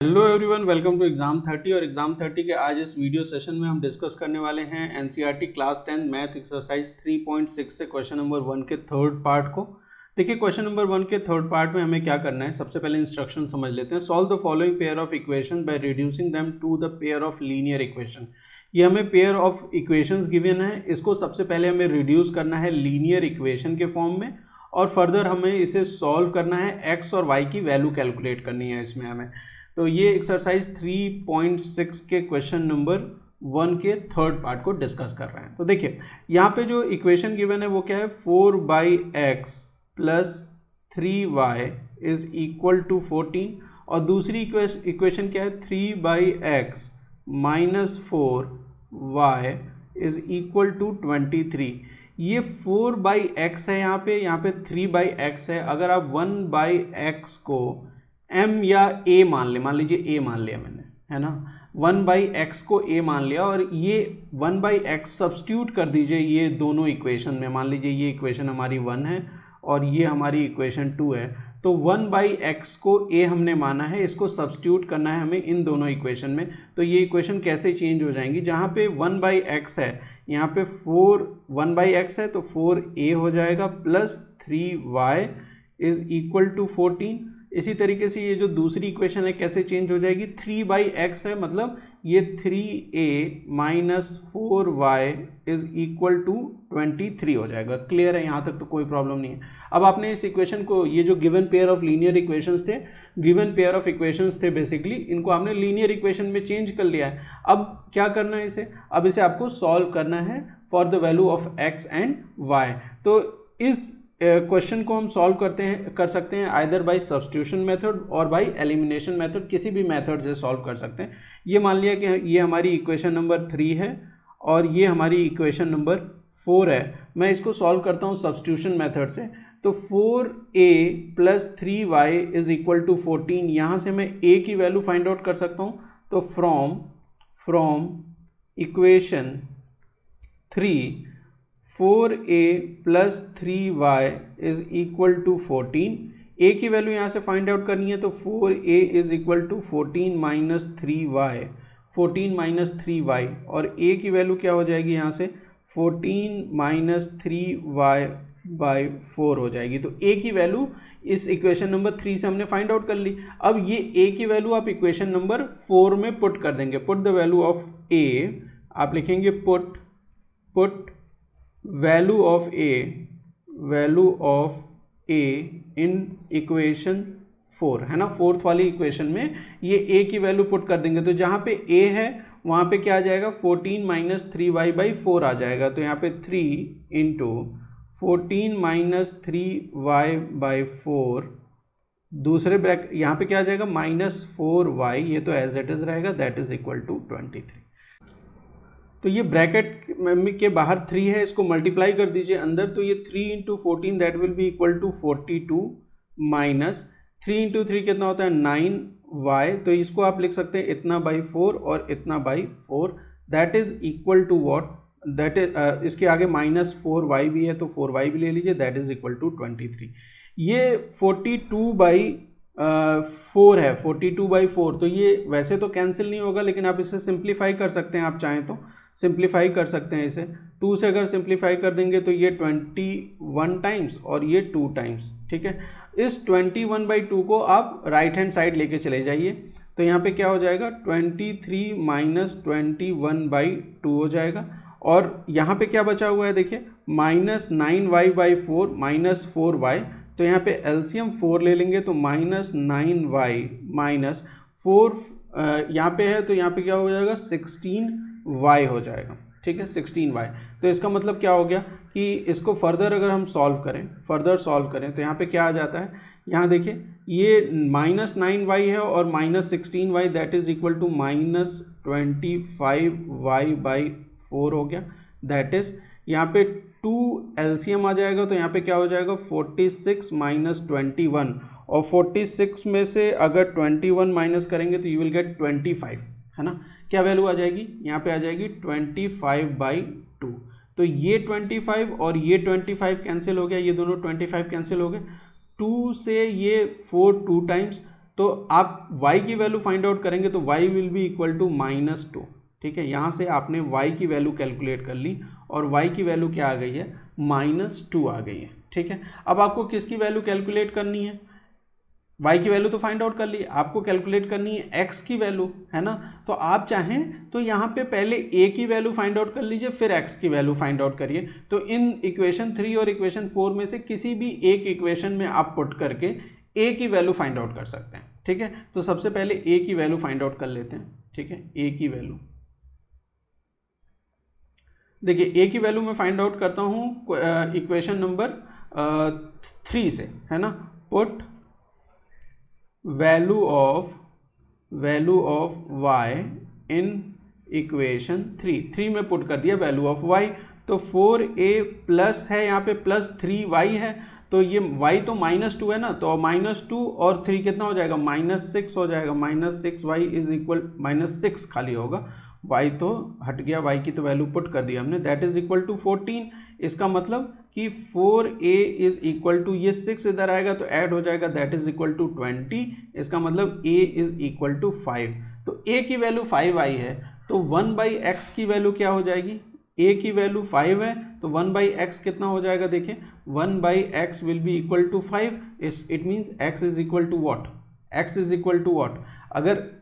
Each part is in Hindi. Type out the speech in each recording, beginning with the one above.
Hello everyone, welcome to exam 30। और एग्जाम 30 के आज इस वीडियो सेशन में हम डिस्कस करने वाले हैं एनसीईआरटी क्लास 10 मैथ एक्सरसाइज 3.6 से क्वेश्चन नंबर 1 के थर्ड पार्ट को। देखिए, क्वेश्चन नंबर 1 के थर्ड पार्ट में हमें क्या करना है, सबसे पहले इंस्ट्रक्शन समझ लेते हैं। Solve the following pair of equation by reducing them to the pair of linear equation. ये हमें पेयर ऑफ इक्वेशंस गिवन है, इसको सबसे पहले हमें रिड्यूस करना है लीनियर इक्वेशन के फॉर्म में, और फर्दर हमें इसे सॉल्व करना है, एक्स और वाई की वैल्यू कैलकुलेट करनी है इसमें हमें। तो ये एक्सरसाइज 3.6 के क्वेश्चन नंबर 1 के थर्ड पार्ट को डिस्कस कर रहे हैं। तो देखिए, यहाँ पे जो इक्वेशन गिवन है वो क्या है, 4/x plus 3y is equal to 14, और दूसरी इक्वेशन क्या है, 3/x minus 4y is equal to 23। ये 4/x है, यहाँ पे 3/x है। अगर आप 1/x को m या a मान लीजिए a मान लिया मैंने, है ना, 1/x को a मान लिया, और ये 1/x सब्स्टिट्यूट कर दीजिए ये दोनों इक्वेशन में। मान लीजिए ये इक्वेशन हमारी 1 है और ये हमारी इक्वेशन 2 है, तो 1/x को a हमने माना है, इसको सब्स्टिट्यूट करना है हमें इन दोनों इक्वेशन में। तो ये इक्वेशन कैसे चेंज हो जाएंगी, जहाँ पे 1/x है यहाँ पे 1/x है तो 4a हो जाएगा plus 3y is equal to 14। इसी तरीके से ये जो दूसरी इक्वेशन है कैसे चेंज हो जाएगी, 3/x है, मतलब ये 3a minus 4y is equal to 23 हो जाएगा। क्लियर है, यहाँ तक तो कोई प्रॉब्लम नहीं है। अब आपने इस इक्वेशन को, ये जो given pair of linear equations थे, बेसिकली इनको आपने लीनियर इक्वेशन में चेंज कर लिया है। अब क्या करना है इसे, अब इसे आपको सॉल्व करना है for the value of x and y। तो इस क्वेश्चन को हम सॉल्व कर सकते हैं आइदर बाय सब्स्टिट्यूशन मेथड और बाय एलिमिनेशन मेथड, किसी भी मेथड से सॉल्व कर सकते हैं। ये मान लिया कि ये हमारी इक्वेशन नंबर 3 है और ये हमारी इक्वेशन नंबर 4 है। मैं इसको सॉल्व करता हूँ सब्स्टिट्यूशन मेथड से। तो 4a plus 3y is equal to 14, यहाँ से मैं a की वैल्यू फाइंड आउट कर सकता हूँ। तो from equation 3 4a plus 3y is equal to 14, a की वैल्यू यहाँ से फाइंड आउट करनी है, तो 4a is equal to 14 minus 3y, और a की वैल्यू क्या हो जाएगी यहाँ से, 14 माइनस 3y बाई 4 हो जाएगी। तो a की वैल्यू इस इक्वेशन नंबर 3 से हमने फाइंड आउट कर ली। अब ये a की वैल्यू आप इक्वेशन नंबर 4 में पुट कर देंगे। Put the value of a, आप लिखेंगे put value of a in equation 4, है ना, फोर्थ वाली इक्वेशन में ये a की वैल्यू पुट कर देंगे। तो जहाँ पे a है वहाँ पे क्या आ जाएगा, 14 माइनस 3y बाई 4 आ जाएगा। तो यहाँ पे 3 इंटू 14 माइनस 3y बाई 4, दूसरे ब्रैकेट यहाँ पे क्या आ जाएगा, माइनस 4y, ये तो एज इट इज रहेगा, दैट इज इक्वल टू 23। तो ये ब्रैकेट के बाहर 3 है, इसको मल्टीप्लाई कर दीजिए अंदर, तो ये 3 into 14 that will be equal to 42 minus 3 into 3 कितना होता है, 9y। तो इसको आप लिख सकते हैं इतना बाई 4 और इतना by 4, that is equal to what, that is इसके आगे माइनस 4y भी है तो 4y भी ले लीजिए, दैट इज इक्वल टू 23। ये 42/4 है, 42/4। तो ये वैसे तो कैंसिल नहीं होगा, लेकिन आप इसे सिंप्लीफाई कर सकते हैं, आप चाहें तो सिंप्लीफाई कर सकते हैं इसे। 2 से अगर सिंप्लीफाई कर देंगे तो ये 21 टाइम्स और ये 2 टाइम्स, ठीक है। इस 21/2 को आप राइट हैंड साइड लेके चले जाइए, तो यहाँ पे क्या हो जाएगा, 23 माइनस 21/2 हो जाएगा। और यहाँ पे क्या बचा हुआ है, देखिए, minus 9y by 4 minus 4y, तो यहाँ पे एलसीएम 4 ले लेंगे, तो माइनस 9y माइनस 4 यहाँ पे है, तो यहाँ पे क्या हो जाएगा, 16y हो जाएगा, ठीक है, 16y। तो इसका मतलब क्या हो गया कि इसको फर्दर अगर हम सॉल्व करें तो यहाँ पे क्या आ जाता है, यहाँ देखिए, ये माइनस 9y है और minus 16y, that is equal to minus 25y by 4 हो गया। दैट इज यहाँ पे 2 एलसीएम आ जाएगा, तो यहाँ पे क्या हो जाएगा, 46 माइनस 21, और 46 में से अगर 21 माइनस करेंगे तो यू विल गेट 25, है ना। क्या वैल्यू आ जाएगी, यहाँ पे आ जाएगी 25/2। तो ये 25 और ये 25 कैंसिल हो गया, ये दोनों 25 कैंसिल हो गए। 2 से ये 4 2 टाइम्स, तो आप y की वैल्यू फाइंड आउट करेंगे तो y will be equal to -2, ठीक है। यहाँ से आपने y की वैल्यू कैलकुलेट कर ली और y की वैल्यू क्या आ गई है, -2 आ गई है, ठीक है। अब आपको किसकी वैल्यू कैलकुलेट करनी है, y की वैल्यू तो फाइंड आउट कर ली, आपको कैलकुलेट करनी है x की वैल्यू, है ना। तो आप चाहें तो यहाँ पे पहले a की वैल्यू फाइंड आउट कर लीजिए, फिर x की वैल्यू फाइंड आउट करिए। तो इन इक्वेशन 3 और इक्वेशन 4 में से किसी भी एक इक्वेशन में आप पुट करके a की वैल्यू फाइंड आउट कर सकते हैं, ठीक है। तो सबसे पहले a की वैल्यू फाइंड आउट कर लेते हैं, ठीक है। a की वैल्यू देखिए, a की वैल्यू मैं फाइंड आउट करता हूँ इक्वेशन नंबर 3 से, है ना। Put value of y in equation 3 में पुट कर दिया वैल्यू ऑफ y। तो 4a प्लस है, यहाँ पे प्लस 3y है, तो ये y तो -2 है ना, तो -2 और 3 कितना हो जाएगा, -6 हो जाएगा। -6y इज इक्वल, -6 खाली होगा, y तो हट गया, y की तो वैल्यू पुट कर दिया हमने, दैट इज इक्वल टू 14। इसका मतलब कि 4a इज इक्वल टू, ये 6 इधर आएगा तो ऐड हो जाएगा, दैट इज इक्वल टू 20। इसका मतलब a इज इक्वल टू 5। तो a की वैल्यू 5 आई है, तो 1/x की वैल्यू क्या हो जाएगी, a की वैल्यू 5 है तो 1/x कितना हो जाएगा, देखिए 1/x will be equal to 5। It means x is equal to what, x is equal to what, अगर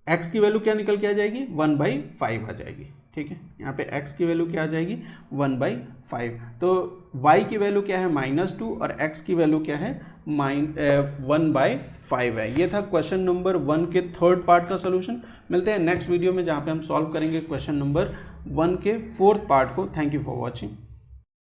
x की वैल्यू क्या निकल के आ जाएगी, 1/5 आ जाएगी, ठीक है। यहाँ पे x की वैल्यू क्या आ जाएगी, 1/5। तो y की वैल्यू क्या है, -2, और x की वैल्यू क्या है, 1/5 है। ये था क्वेश्चन नंबर 1 के थर्ड पार्ट का सोल्यूशन। मिलते हैं नेक्स्ट वीडियो में, जहाँ पे हम सॉल्व करेंगे क्वेश्चन नंबर 1 के फोर्थ पार्ट को। Thank you for watching.